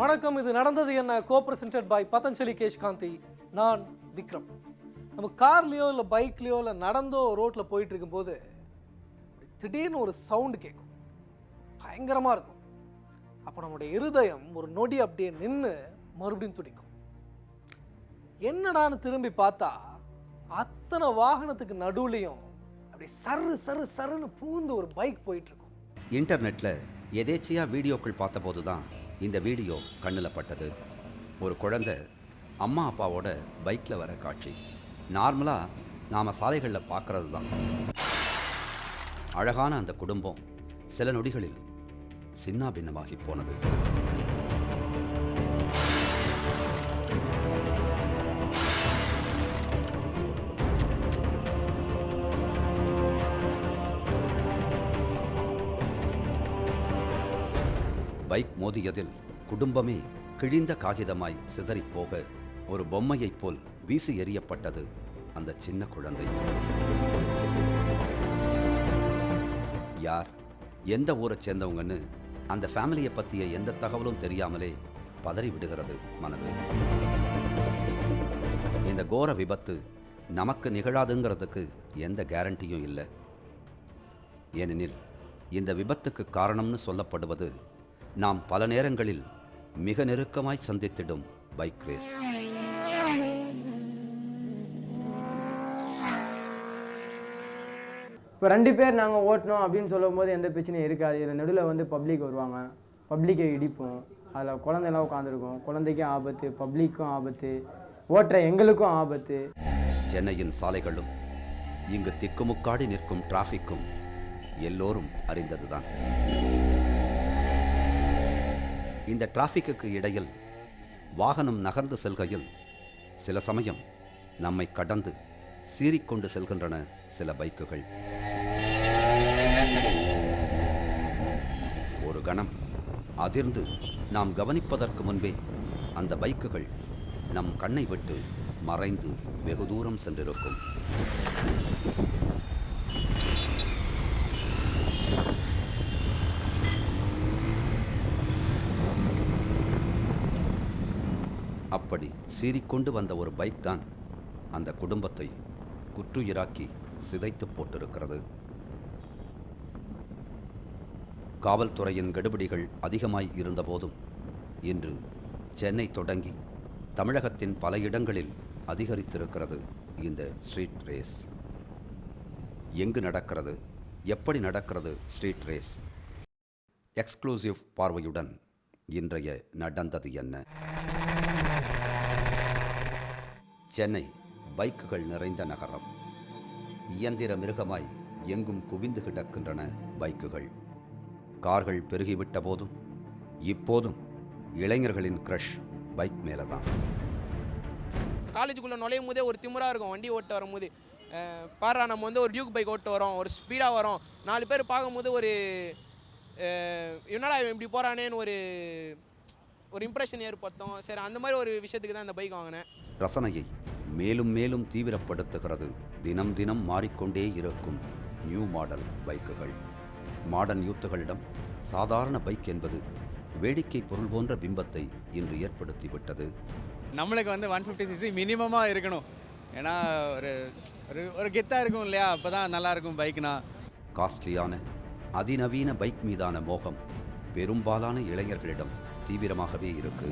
வணக்கம். இது நடந்தது என்ன கோ-பிரசன்டட் பை பதஞ்சலி கேஷ்காந்தி. நான் விக்ரம். நம்ம கார்லேயோ இல்லை பைக்லேயோ இல்லை நடந்தோ ரோட்டில் போயிட்டு இருக்கும்போது திடீர்னு ஒரு சவுண்டு கேட்கும், பயங்கரமாக இருக்கும். அப்போ நம்மளுடைய இருதயம் ஒரு நொடி அப்படியே நின்று மறுபடியும் துடிக்கும். என்னடான்னு திரும்பி பார்த்தா அத்தனை வாகனத்துக்கு நடுவுலையும் அப்படி சரு சரு சருன்னு பூந்து ஒரு பைக் போயிட்டு இருக்கும். இன்டர்நெட்டில் எதேச்சியாக வீடியோக்கள் பார்த்தபோது தான் இந்த வீடியோ கண்ணில் பட்டது. ஒரு குழந்தை அம்மா அப்பாவோட பைக்கில் வர காட்சி. நார்மலாக நாம் சாலைகளில் பார்க்குறது தான். அழகான அந்த குடும்பம் சில நொடிகளில் சின்ன பின்னமாகி போனது. பைக் மோதியதில் குடும்பமே கிழிந்த காகிதமாய் சிதறிப்போக ஒரு பொம்மையைப் போல் வீசி எறியப்பட்டது அந்த சின்ன குழந்தை. யார், எந்த ஊரைச் சேர்ந்தவங்கன்னு அந்த ஃபேமிலியை பற்றிய எந்த தகவலும் தெரியாமலே பதறி விடுகிறது மனது. இந்த கோர விபத்து நமக்கு நிகழாதுங்கிறதுக்கு எந்த கேரண்டியும் இல்லை. ஏனெனில் இந்த விபத்துக்கு காரணம்னு சொல்லப்படுவது நாம் பல நேரங்களில் மிக நெருக்கமாய் சந்தித்திடும் பைக் ரேஸ். இப்போ 2 பேர் நாங்கள் ஓட்டணும் அப்படின்னு சொல்லும் போது எந்த பிரச்சனையும் இருக்காது. இதில் நடுவில் வந்து பப்ளிக் வருவாங்க, பப்ளிக்கை இடிப்போம். அதில் குழந்தைலாம் உட்காந்துருக்கும், குழந்தைக்கும் ஆபத்து, பப்ளிக்கும் ஆபத்து, ஓட்டுற எங்களுக்கும் ஆபத்து. சென்னையின் சாலைகளும் இங்கு திக்குமுக்காடி நிற்கும் டிராஃபிக்கும் எல்லோரும் அறிந்ததுதான். இந்த டிராஃபிக்கு இடையில் வாகனம் நகர்ந்து செல்கையில் சில சமயம் நம்மை கடந்து சீறிக்கொண்டு செல்கின்றன சில பைக்குகள். ஒரு கணம் அதிர்ந்து நாம் கவனிப்பதற்கு முன்பே அந்த பைக்குகள் நம் கண்ணை விட்டு மறைந்து வெகு தூரம் சென்றிருக்கும். அப்படி சீறிக்கொண்டு வந்த ஒரு பைக் தான் அந்த குடும்பத்தை குற்றுயிராக்கி சிதைத்து போட்டிருக்கிறது. காவல்துறையின் கெடுபிடிகள் அதிகமாய் இருந்தபோதும் இன்று சென்னை தொடங்கி தமிழகத்தின் பல இடங்களில் அதிகரித்திருக்கிறது இந்த ஸ்ட்ரீட் ரேஸ். எங்கு நடக்கிறது, எப்படி நடக்கிறது ஸ்ட்ரீட் ரேஸ்? எக்ஸ்க்ளூசிவ் பார்வையுடன் இன்றைய நடந்தது என்ன? சென்னை பைக்குகள் நிறைந்த நகரம். இயந்திர மிருகமாய் எங்கும் குவிந்து கிடக்கின்றன பைக்குகள். கார்கள் பெருகிவிட்ட போதும் இப்போதும் இளைஞர்களின் க்ரஷ் பைக் மேலே தான். காலேஜுக்குள்ளே நுழையும் போதே ஒரு திமிராக இருக்கும். வண்டி ஓட்ட வரும்போது பாரா நம்ம வந்து ஒரு டியூக் பைக் ஓட்டு வரோம், ஒரு ஸ்பீடாக வரோம், 4 பேர் பார்க்கும்போது ஒரு என்னடா இப்படி போகிறானேன்னு ஒரு இம்ப்ரெஷன் ஏற்படுத்தும். சரி, அந்த மாதிரி ஒரு விஷயத்துக்கு தான் இந்த பைக் வாங்கினேன். ரசனையை மேலும் மேலும் தீவிரப்படுத்துகிறது தினம் தினம் மாறிக்கொண்டே இருக்கும் நியூ மாடல் பைக்குகள். மாடர்ன் யூத்துகளிடம் சாதாரண பைக் என்பது வேடிக்கை பொருள் போன்ற பிம்பத்தை இன்று ஏற்படுத்திவிட்டது. நம்மளுக்கு வந்து 150cc மினிமமாக இருக்கணும். ஏன்னா ஒரு கெத்தாக இருக்கும் இல்லையா, அப்போ தான் நல்லாயிருக்கும் பைக்னா. காஸ்ட்லியான அதிநவீன பைக் மீதான மோகம் பெரும்பாலான இளைஞர்களிடம் தீவிரமாகவே இருக்கு.